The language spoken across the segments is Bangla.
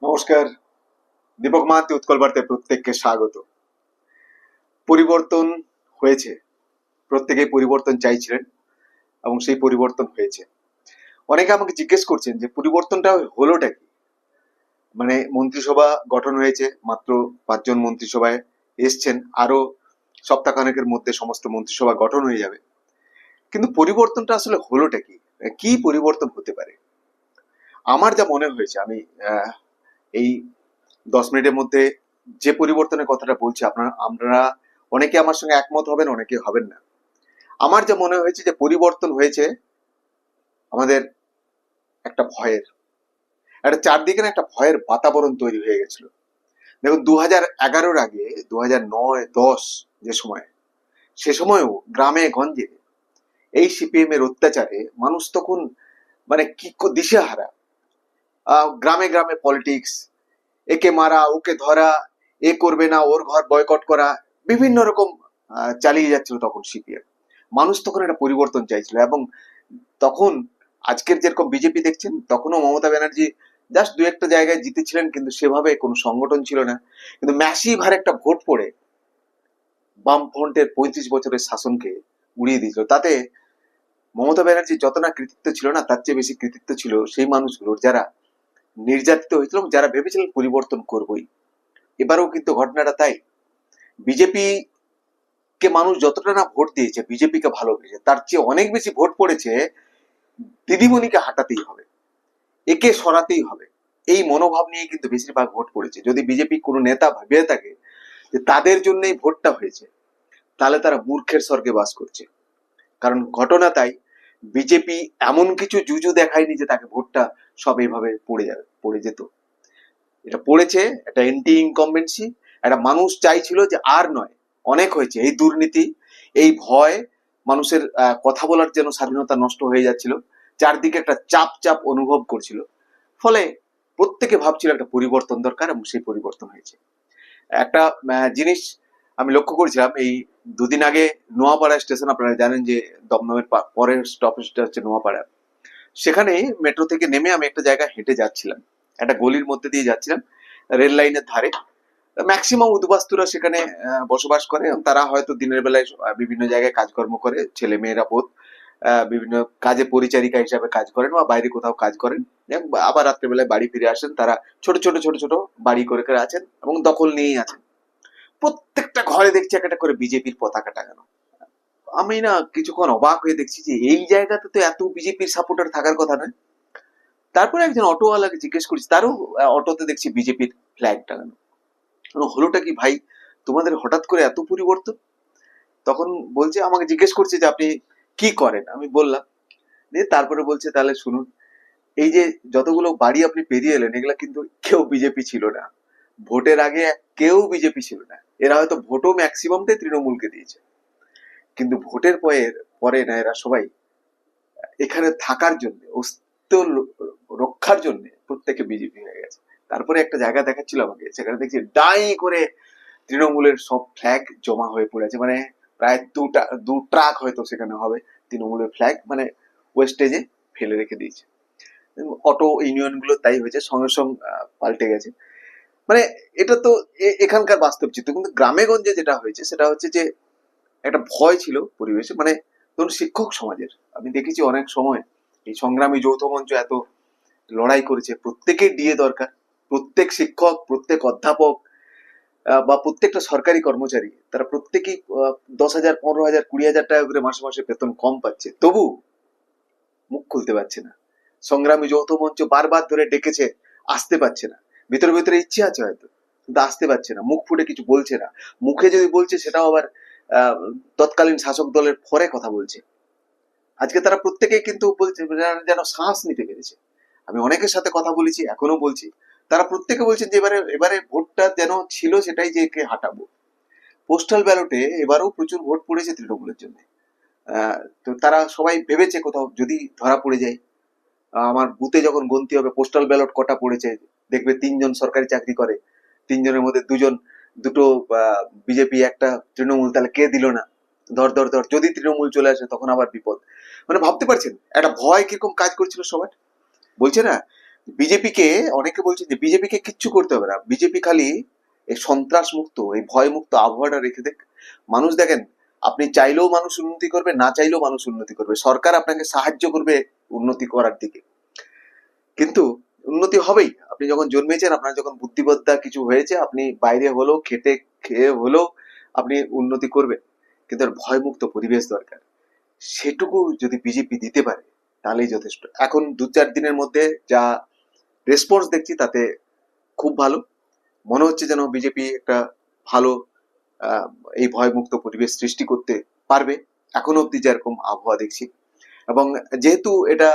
নমস্কার। দীপক মাহাতি উৎকল বার্তায় প্রত্যেককে স্বাগত। পরিবর্তন হয়েছে, প্রত্যেকেই পরিবর্তন চাইছিলেন এবং সেই পরিবর্তন হয়েছে। অনেকে আমাকে জিজ্ঞেস করছেন যে পরিবর্তনটা হলোটা কি। মানে মন্ত্রিসভা গঠন হয়েছে, মাত্র 5 জন মন্ত্রিসভায় এসছেন, আরো সপ্তাহখানেকের মধ্যে সমস্ত মন্ত্রিসভা গঠন হয়ে যাবে। কিন্তু পরিবর্তনটা আসলে হলোটা কি, কি পরিবর্তন হতে পারে? আমার যা মনে হয়েছে, আমি এই 10 মিনিটের মধ্যে যে পরিবর্তনের কথাটা বলছি, আমরা অনেকে আমার সঙ্গে একমত হবেন, অনেকে হবেন না। আমার যা মনে হয়েছে যে পরিবর্তন হয়েছে আমাদের একটা ভয়ের, একটা চারদিকে না একটা ভয়ের বাতাবরণ তৈরি হয়ে গেছিল। দেখুন, 2011-র আগে 2009-10 যে সময়, সে সময়ও গ্রামে গঞ্জে এই সিপিএম এর অত্যাচারে মানুষ তখন মানে কি দিশেহারা। গ্রামে গ্রামে পলিটিক্স, একে মারা ওকে ধরা, এ করবে না ওর ঘর বয়কট করা, বিভিন্ন রকম চালিয়ে যাচ্ছিল তখন সিপিএম। মানুষ তখন একটা পরিবর্তন চাইছিল। এবং তখন আজকের যেরকম বিজেপি দেখছেন, তখনও মমতা ব্যানার্জি জাস্ট দু একটা জায়গায় জিতেছিলেন, কিন্তু সেভাবে কোনো সংগঠন ছিল না। কিন্তু ম্যাসিভ হারে একটা ভোট পড়ে বামফ্রন্টের 35 বছরের শাসনকে উড়িয়ে দিয়েছিল। তাতে মমতা ব্যানার্জির যত না কৃতিত্ব ছিল না, তার চেয়ে বেশি কৃতিত্ব ছিল সেই মানুষগুলোর যারা নির্যাতিত হয়েছিল, যারা ভেবেছিলেন পরিবর্তন করবই। এবারেও কিন্তু ঘটনাটা তাই। বিজেপি কে মানুষ যতটা না ভোট দিয়েছে, বিজেপিকে ভালোবেসে, তার চেয়ে অনেক বেশি ভোট পড়েছে দিদিমণিকে হাঁটাতেই হবে, একে সরাতেই হবে, এই মনোভাব নিয়ে কিন্তু বেশিরভাগ ভোট পড়েছে। যদি বিজেপি কোনো নেতা ভেবে থাকে যে তাদের জন্যই ভোটটা হয়েছে, তাহলে তারা মূর্খের স্বর্গে বাস করছে। কারণ ঘটনা তাই, বিজেপি এমন কিছু জুজু দেখায়নি যে তাকে ভোটটা সব এইভাবে পড়ে যেত। এটা পড়েছে একটা এন্টি ইনকমবেন্সি। একটা মানুষ চাইছিল যে আর নয়, অনেক হয়েছে, এই দুর্নীতি, এই ভয়, মানুষের কথা বলার যেন স্বাধীনতা নষ্ট হয়ে যাচ্ছিল, চারদিকে একটা চাপ চাপ অনুভব করছিল। ফলে প্রত্যেকে ভাবছিল একটা পরিবর্তন দরকার, এবং সেই পরিবর্তন হয়েছে। একটা জিনিস আমি লক্ষ্য করেছিলাম, এই দুদিন আগে নোয়াপাড়া স্টেশন, আপনারা জানেন যে দমদমের পরের স্টপেজটা হচ্ছে নোয়াপাড়া। সেখানে মেট্রো থেকে নেমে আমি একটা জায়গায় হেঁটে যাচ্ছিলাম, একটা গলির মধ্যে দিয়ে যাচ্ছিলাম, রেল লাইনের ধারে। ম্যাক্সিমাম উদ্বাস্তুরা সেখানে বসবাস করে, এবং তারা হয়তো দিনের বেলায় বিভিন্ন জায়গায় কাজকর্ম করে, ছেলে মেয়েরা বোধ বিভিন্ন কাজে পরিচারিকা হিসাবে কাজ করেন বা বাইরে কোথাও কাজ করেন, এবং আবার রাত্রেবেলায় বাড়ি ফিরে আসেন। তারা ছোট ছোট ছোট ছোট বাড়ি করে করে আছেন এবং দখল নিয়েই আছেন। প্রত্যেকটা ঘরে দেখছি একটা করে বিজেপির পতাকা টাঙানো। আমি না কিছুক্ষণ অবাক হয়ে দেখছি যে এই জায়গাতে তো এত বিজেপির সাপোর্টার থাকার কথা নয়। তারপরে একজন অটোওয়ালাকে জিজ্ঞেস করছি, তারও অটোতে দেখছি বিজেপির ফ্ল্যাগ টাঙানো। হলোটা কি ভাই, তোমাদের হঠাৎ করে এত পরিবর্তন? তখন বলছে, আমাকে জিজ্ঞেস করছে যে আপনি কি করেন। আমি বললাম, দিয়ে তারপরে বলছে, তাহলে শুনুন, এই যে যতগুলো বাড়ি আপনি পেরিয়ে এলেন, এগুলা কিন্তু কেউ বিজেপি ছিল না। ভোটের আগে কেউ বিজেপি ছিল না। এরা হয়তো ভোটও ম্যাক্সিমামটাই তৃণমূলকে দিয়েছে, কিন্তু ভোটের পরে না, এরা সবাই এখানে থাকার জন্য, অস্তিত্ব রক্ষার জন্য প্রত্যেকে বিজেপি হয়ে গেছে। তারপরে একটা জায়গা দেখাচ্ছিল আমাকে, সেখানে দেখছি ডাই করে তৃণমূলের সব ফ্ল্যাগ জমা হয়ে পড়ে আছে। মানে প্রায় দু ট্রাক হয়তো সেখানে হবে তৃণমূলের ফ্ল্যাগ, মানে ওয়েস্টেজে ফেলে রেখে দিয়েছে। অটো ইউনিয়ন গুলো তাই হয়েছে, সঙ্গে সঙ্গে পাল্টে গেছে। মানে এটা তো এখানকার বাস্তব চিত্র। কিন্তু গ্রামে গঞ্জে যেটা হয়েছে সেটা হচ্ছে যে একটা ভয় ছিল পরিবেশে। মানে ধরুন, শিক্ষক সমাজের আমি দেখেছি অনেক সময় এই সংগ্রামী যৌথ মঞ্চ এত লড়াই করেছে, প্রত্যেকের ডিএ দরকার। প্রত্যেক শিক্ষক, প্রত্যেক অধ্যাপক বা প্রত্যেকটা সরকারি কর্মচারী, তারা প্রত্যেকেই 10,000, 15,000, 20,000 টাকা করে মাসে মাসে বেতন কম পাচ্ছে, তবু মুখ খুলতে পারছে না। সংগ্রামী যৌথ মঞ্চ বারবার ধরে ডেকেছে, আসতে পারছে না। ভিতরে ভিতরে ইচ্ছে আছে হয়তো, কিন্তু আসতে পারছে না, মুখ ফুটে কিছু বলছে না। মুখে যদি বলছে, সেটাও আবার তৎকালীন শাসক দলের পরে কথা বলছে। আজকে তারা প্রত্যেকেই কিন্তু বলছে যেন শ্বাস নিতে পেরেছে। আমি অনেকের সাথে কথা বলেছি, এখনো বলছি, তারা প্রত্যেকে বলছেন যে এবারে এবারে ভোটটা যেন ছিল সেটাই, যে কে হাঁটাবো। পোস্টাল ব্যালটে এবারেও প্রচুর ভোট পড়েছে তৃণমূলের জন্য। তো তারা সবাই ভেবেছে কোথাও যদি ধরা পড়ে যায়, আমার বুথে যখন গন্তি হবে পোস্টাল ব্যালট কটা পড়েছে, দেখবে 3 জন সরকারি চাকরি করে, 3 জনের মধ্যে দুটো বিজেপি, একটা তৃণমূল, তাহলে কে দিল না? ধর ধর ধর, যদি তৃণমূল চলে আসে তখন আবার বিপদ। মানে ভাবতে পারছেন একটা ভয় কিরকম কাজ করছিল সবার। বলছে না, বিজেপিকে অনেকে বলছে যে বিজেপিকে কিচ্ছু করতে হবে না, বিজেপি খালি এই সন্ত্রাস মুক্ত, এই ভয় মুক্ত আবহাওয়াটা রেখে দেখ। মানুষ দেখেন, আপনি চাইলেও মানুষ উন্নতি করবে, না চাইলেও মানুষ উন্নতি করবে, সরকার আপনাকে সাহায্য করবে উন্নতি করার দিকে, কিন্তু উন্নতি হবেই। আপনি যখন জন্মেছেন, আপনার যখন বুদ্ধিবত্তা কিছু হয়েছে, আপনি বাইরে হলেও খেটে খেয়ে হলেও আপনি উন্নতি করবেন, কিন্তু এর ভয়মুক্ত পরিবেশ দরকার। সেটুকু যদি বিজেপি দিতে পারে তাহলেই যথেষ্ট। এখন 2-4 দিনের মধ্যে যা রেসপন্স দেখছি তাতে খুব ভালো মনে হচ্ছে, যেন বিজেপি একটা ভালো আহ, এই ভয়মুক্ত পরিবেশ সৃষ্টি করতে পারবে এখনো অব্দি যেরকম আবহাওয়া দেখছি। এবং যেহেতু এটা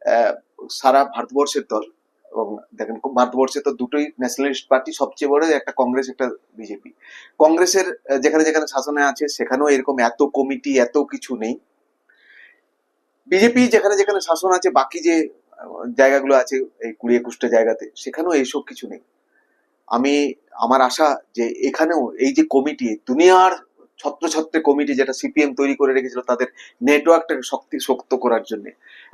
আহ, সারা ভারতবর্ষের দল, এবং দেখেন ভারতবর্ষে তো দুটোই ন্যাশনালিস্ট পার্টি, সবচেয়ে বড় একটা কংগ্রেস, একটা বিজেপি। কংগ্রেসের যেখানে যেখানে শাসনে আছে সেখানেও এরকম এত কমিটি এত কিছু নেই। বিজেপি যেখানে যেখানে শাসন আছে, বাকি যে জায়গাগুলো আছে, এই 20-21টা জায়গাতে, সেখানেও এইসব কিছু নেই। আমি আমার আশা যে এখানেও এই যে কমিটি, দুনিয়ার ছত্রছত্রে কমিটি যেটা সিপিএম তৈরি করে রেখেছিল তাদের নেটওয়ার্কটাকে শক্ত করার জন্য,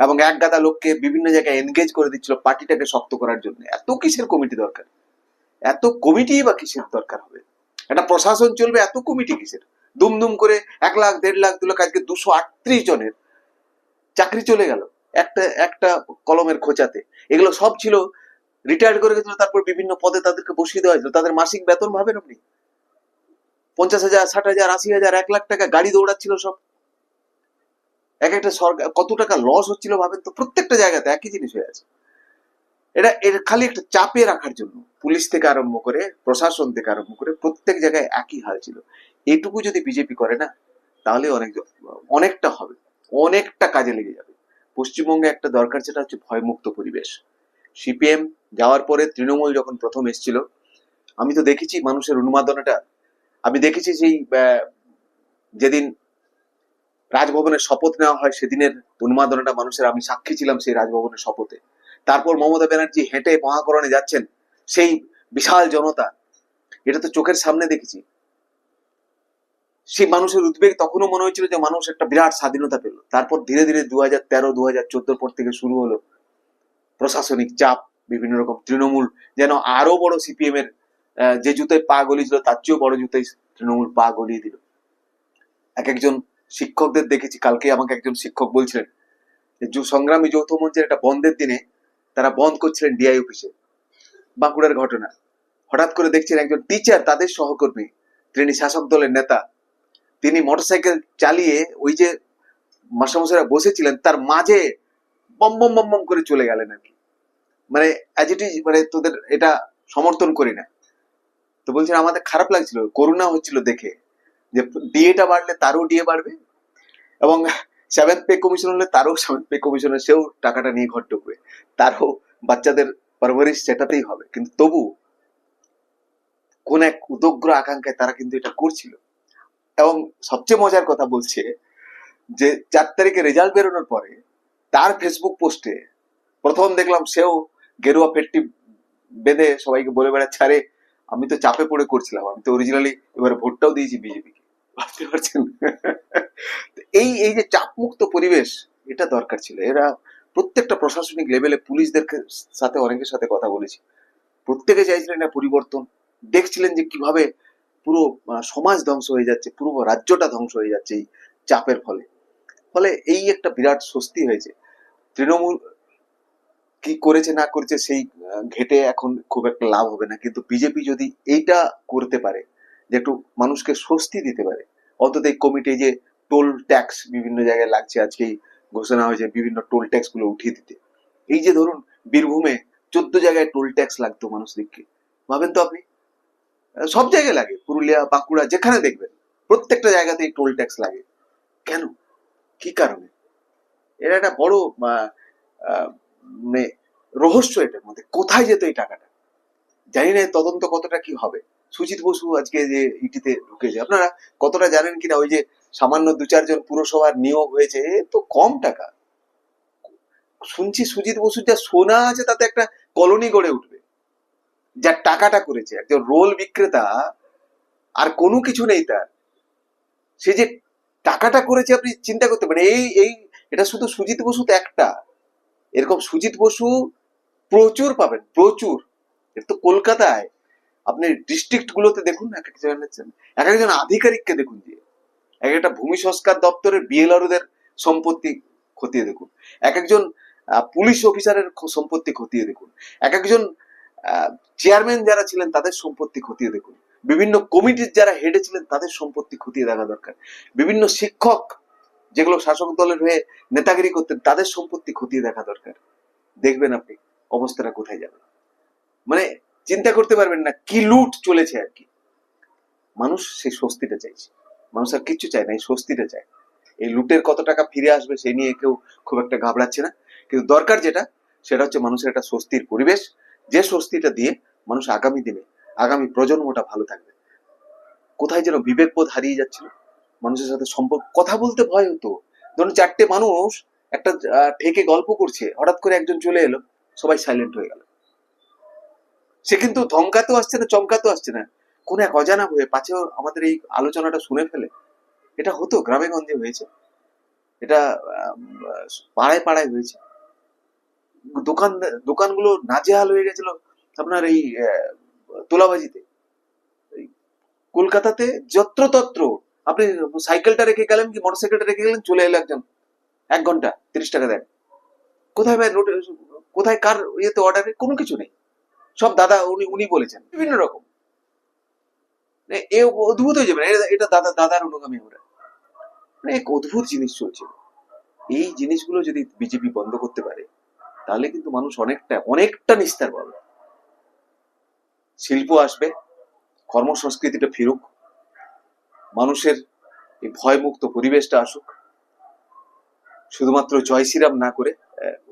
এবং এক গাদা লোককে বিভিন্ন জায়গায় এনগেজ করে দিচ্ছিল পার্টিটাকে শক্ত করার জন্য, এত কিসের কমিটি দরকার? এত কমিটি বা কিসের দরকার হবে? একটা প্রশাসন চলবে, এত কমিটি কিসের? দুম করে 1 লাখ 1.5 লাখ 2 লাখ, আজকে 238 জনের চাকরি চলে গেল একটা একটা কলমের খোঁচাতে। এগুলো সব ছিল রিটায়ার্ড করে গেছিল, তারপর বিভিন্ন পদে তাদেরকে বসিয়ে দেওয়া হয়েছিল। তাদের মাসিক বেতন ভাবেন আপনি, 50,000, 60,000, 80,000, 1 লাখ টাকা গাড়ি দৌড়াচ্ছিল সব। এক একটা সরকার কত টাকা লস হচ্ছিল ভাবেন তো, প্রত্যেকটা জায়গাতে একই জিনিস হয়ে আছে। এটা এর খালি একটা চাপে রাখার জন্য, পুলিশ থেকে আরম্ভ করে প্রশাসন থেকে আরম্ভ করে প্রত্যেক জায়গায় একই হাল ছিল। এটুকু যদি বিজেপি করে না, তাহলে অনেকটা হবে, অনেকটা কাজে লেগে যাবে। পশ্চিমবঙ্গে একটা দরকার, সেটা হচ্ছে ভয়মুক্ত পরিবেশ। সিপিএম যাওয়ার পরে তৃণমূল যখন প্রথম এসেছিল, আমি তো দেখেছি মানুষের উন্মাদনাটা। আমি দেখেছি সেই যেদিন রাজভবনের শপথ নেওয়া হয় সেদিনের উন্মাদনাটা মানুষের, আমি সাক্ষী ছিলাম সেই রাজভবনের শপথে। তারপর মমতা ব্যানার্জি হেঁটে মহাকরণে যাচ্ছেন, সেই বিশাল জনতা, এটা তো চোখের সামনে দেখেছি। সেই মানুষের উদ্বেগ, তখনও মনে হয়েছিল যে মানুষ একটা বিরাট স্বাধীনতা পেল। তারপর ধীরে ধীরে 2013, 2014 পর থেকে শুরু হলো প্রশাসনিক চাপ, বিভিন্ন রকম তৃণমূল যেন আরো বড় সিপিএম এর যে জুতোয় পা গলিয়েছিল তার চেয়েও বড় জুতোয় তৃণমূল পা গলিয়ে দিল। এক একজন শিক্ষকদের দেখেছি, কালকে আমাকে একজন শিক্ষক বলছিলেন যে সংগ্রামী যৌথ মঞ্চের একটা বন্ধের দিনে তারা বন্ধ করছিলেন ডিআই অফিসে, বাঁকুড়ার ঘটনা। হঠাৎ করে দেখছেন একজন টিচার, তাদের সহকর্মী, তিনি শাসক দলের নেতা, তিনি মোটরসাইকেল চালিয়ে ওই যে মাস্টারমশাইরা বসেছিলেন তার মাঝে বম বম বম বম করে চলে গেলেন আর কি। মানে অ্যাজ ইট ইজ, মানে তোদের এটা সমর্থন করি না। তো বলছেন আমাদের খারাপ লাগছিল, করুণা হচ্ছিল দেখে, যে ডিএটা বাড়লে তারও ডিএ বাড়বে, এবং 7th পে কমিশন হলে তারও 7th পে কমিশনে সেও টাকাটা নিয়ে ঘর ঢুকবে, তারও বাচ্চাদের পরবরিশ সেটাতেই হবে। কিন্তু তবু কোন এক উদগ্র আকাঙ্ক্ষায় তারা কিন্তু এটা করছিল। এবং সবচেয়ে মজার কথা বলছে যে 4 তারিখে রেজাল্ট বেরোনোর পরে তার ফেসবুক পোস্টে প্রথম দেখলাম সেও গেরুয়া ফেটটি বেঁধে সবাইকে বলে বেড়াচ্ছে, আরে আমি তো চাপে পড়ে করছিলাম, আমি তো অরিজিনালি এবারে ভোটটাও দিয়েছি বিজেপিকে। ভাবতে পারছেন? এই এই যে চাপ মুক্ত পরিবেশ, এটা দরকার ছিল। এরা প্রত্যেকটা প্রশাসনিক লেভেলে পুলিশদের সাথে অনেকের সাথে কথা বলেছি, প্রত্যেকে চাইছিলেন না পরিবর্তন, দেখছিলেন যে কিভাবে পুরো সমাজ ধ্বংস হয়ে যাচ্ছে, পুরো রাজ্যটা ধ্বংস হয়ে যাচ্ছে এই চাপের ফলে। ফলে এই একটা বিরাট স্বস্তি হয়েছে। তৃণমূল কি করেছে না করেছে সেই ঘেটে এখন খুব একটা লাভ হবে না, কিন্তু বিজেপি যদি এইটা করতে পারে, যে একটু মানুষকে স্বস্তি দিতে পারে, অন্তত এই কমিটি যে টোল ট্যাক্স বিভিন্ন জায়গায় লাগছে, আজকেই ঘোষণা হয়েছে বিভিন্ন টোল ট্যাক্স গুলো উঠিয়ে দিতে। এই যে ধরুন বীরভূমে 14 জায়গায় টোল ট্যাক্স লাগতো মানুষদেরকে, ভাবেন তো আপনি, সব জায়গায় লাগে, পুরুলিয়া বাঁকুড়া যেখানে দেখবেন প্রত্যেকটা জায়গাতেই টোল ট্যাক্স লাগে। কেন? কি কারণে? এর একটা বড় মানে রহস্য এটার মধ্যে, কোথায় যেত এই টাকাটা? জানি না তদন্ত কতটা কি হবে। সুজিত বসু আজকে যে ইটিতে ঢুকেছে, আপনারা কতটা জানেন কিনা, ওই যে সামান্য 2-4 জন পুরসভার নিয়োগ হয়েছে, এ তো কম টাকা। শুনছি সুজিত বসুর যা সোনা আছে তাতে একটা কলোনি গড়ে উঠবে, যা টাকাটা করেছে। একজন রোল বিক্রেতা, আর কোনো কিছু নেই তার, সে যে টাকাটা করেছে আপনি চিন্তা করতে পারেন। এই এই এটা শুধু সুজিত বসু তো একটা, এরকম সুজিত বসু প্রচুর পাবেন, প্রচুর। এর তো কলকাতায় আপনি ডিস্ট্রিক্ট গুলোতে দেখুন, এক একজন আধিকারিককে দেখুন দিয়ে, এক একটা ভূমি সংস্কার দপ্তরের বিএলআরওদের সম্পত্তি খতিয়ে দেখুন, এক একজন পুলিশ অফিসারের সম্পত্তি খতিয়ে দেখুন, এক একজন চেয়ারম্যান যারা ছিলেন তাদের সম্পত্তি খতিয়ে দেখুন, বিভিন্ন কমিটির যারা হেডে ছিলেন তাদের সম্পত্তি খতিয়ে দেখা দরকার, বিভিন্ন শিক্ষক যেগুলো শাসক দলের হয়ে নেতাগিরি করতেন তাদের সম্পত্তি খতিয়ে দেখা দরকার। দেখবেন আপনি অবস্থাটা কোথায় যাবে, মানে চিন্তা করতে পারবেন না কি লুট চলেছে আর কি। মানুষ সেই স্বস্তিটা চাইছে, মানুষ আর কিচ্ছু চায় না, এই স্বস্তিটা চায়। এই লুটের কত টাকা ফিরে আসবে সেই নিয়ে কেউ খুব একটা ঘাবড়াচ্ছে না, কিন্তু দরকার যেটা সেটা হচ্ছে মানুষের একটা স্বস্তির পরিবেশ, যে স্বস্তিটা দিয়ে মানুষ আগামী দিনে আগামী প্রজন্মটা ভালো থাকবে। কোথায় যেন বিবেকবোধ হারিয়ে যাচ্ছিল, মানুষের সাথে সম্পর্ক, কথা বলতে ভয় হতো। ধরুন চারটে মানুষ একটা ঠেকে গল্প করছে, হঠাৎ করে একজন চলে এলো, সবাই সাইলেন্ট হয়ে গেল। সে কিন্তু ধমকাতেও আসছে না, চমকাতেও আসছে না, কোন এক অজানা হয়ে পাছেও আমাদের এই আলোচনাটা শুনে ফেলে। এটা হতো, গ্রামে গঞ্জে হয়েছে, এটা পাড়ায় পাড়ায় হয়েছে। দোকানগুলো নাজেহাল হয়ে গেছিল আপনার এই তোলাবাজিতে। কলকাতাতে যত্রতত্র আপনি সাইকেলটা রেখে গেলেন কি মোটরসাইকেলটা রেখে গেলেন, চলে এলো একজন, 1 ঘন্টা 30 টাকা দেন। কোথায় ভাই নোট, কোথায় কার ইয়েতে অর্ডারে, কোনো কিছু নেই, সব দাদা উনি উনি বলেছেন বিভিন্ন রকম। এ অদ্ভুত হয়ে যাবে, এটা দাদার অনুগামী আমরা, মানে এক অদ্ভুত জিনিস চলছে। এই জিনিসগুলো যদি বিজেপি বন্ধ করতে পারে তাহলে কিন্তু মানুষ অনেকটা অনেকটা নিস্তার পাবে। শিল্প আসবে, কর্মসংস্কৃতিটা ফিরুক, মানুষের এই ভয়মুক্ত পরিবেশটা আসুক, শুধুমাত্র জয় শ্রীরাম না করে,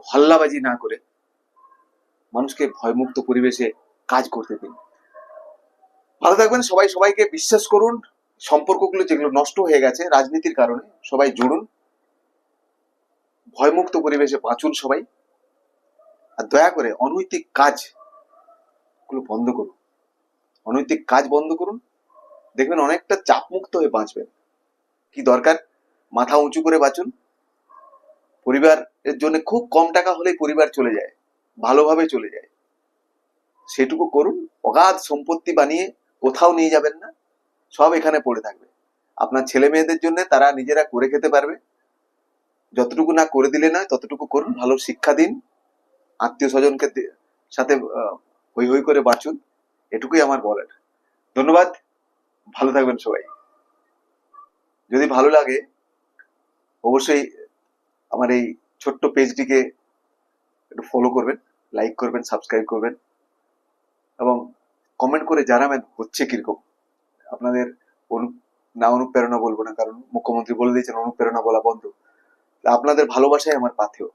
হল্লাবাজি না করে মানুষকে ভয়মুক্ত পরিবেশে কাজ করতে দিন। ভালো থাকবেন সবাই, সবাইকে বিশ্বাস করুন, সম্পর্কগুলো যেগুলো নষ্ট হয়ে গেছে রাজনীতির কারণে সবাই জুড়ুন, ভয়মুক্ত পরিবেশে বাঁচুন সবাই, আর দয়া করে অনৈতিক কাজ গুলো বন্ধ করুন, অনৈতিক কাজ বন্ধ করুন, দেখবেন অনেকটা চাপমুক্ত হয়ে বাঁচবেন। কি দরকার, মাথা উঁচু করে বাঁচুন, পরিবারের জন্য খুব কম টাকা হলেই পরিবার চলে যায়, ভালোভাবে চলে যায়, সেটুকু করুন। অগাধ সম্পত্তি বানিয়ে কোথাও নিয়ে যাবেন না, সব এখানে পড়ে থাকবে। আপনার ছেলে মেয়েদের জন্য তারা নিজেরা করে খেতে পারবে, যতটুকু না করে দিলে নয় ততটুকু করুন, ভালো শিক্ষা দিন, আত্মীয় স্বজনকে সাথে হই হই করে বাঁচুন, এটুকুই আমার বলার। ধন্যবাদ, ভালো থাকবেন সবাই। যদি ভালো লাগে অবশ্যই আমার এই ছোট্ট পেজটিকে একটু ফলো করবেন, লাইক করবেন, সাবস্ক্রাইব করবেন, এবং কমেন্ট করে জানাবেন হচ্ছে কিরকম। আপনাদের অনুপ্রেরণা বলবো না, কারণ মুখ্যমন্ত্রী বলে দিয়েছেন অনুপ্রেরণা বলা বন্ধ। আপনাদের ভালোবাসাই আমার পাথেয়।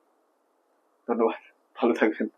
ধন্যবাদ, ভালো থাকবেন।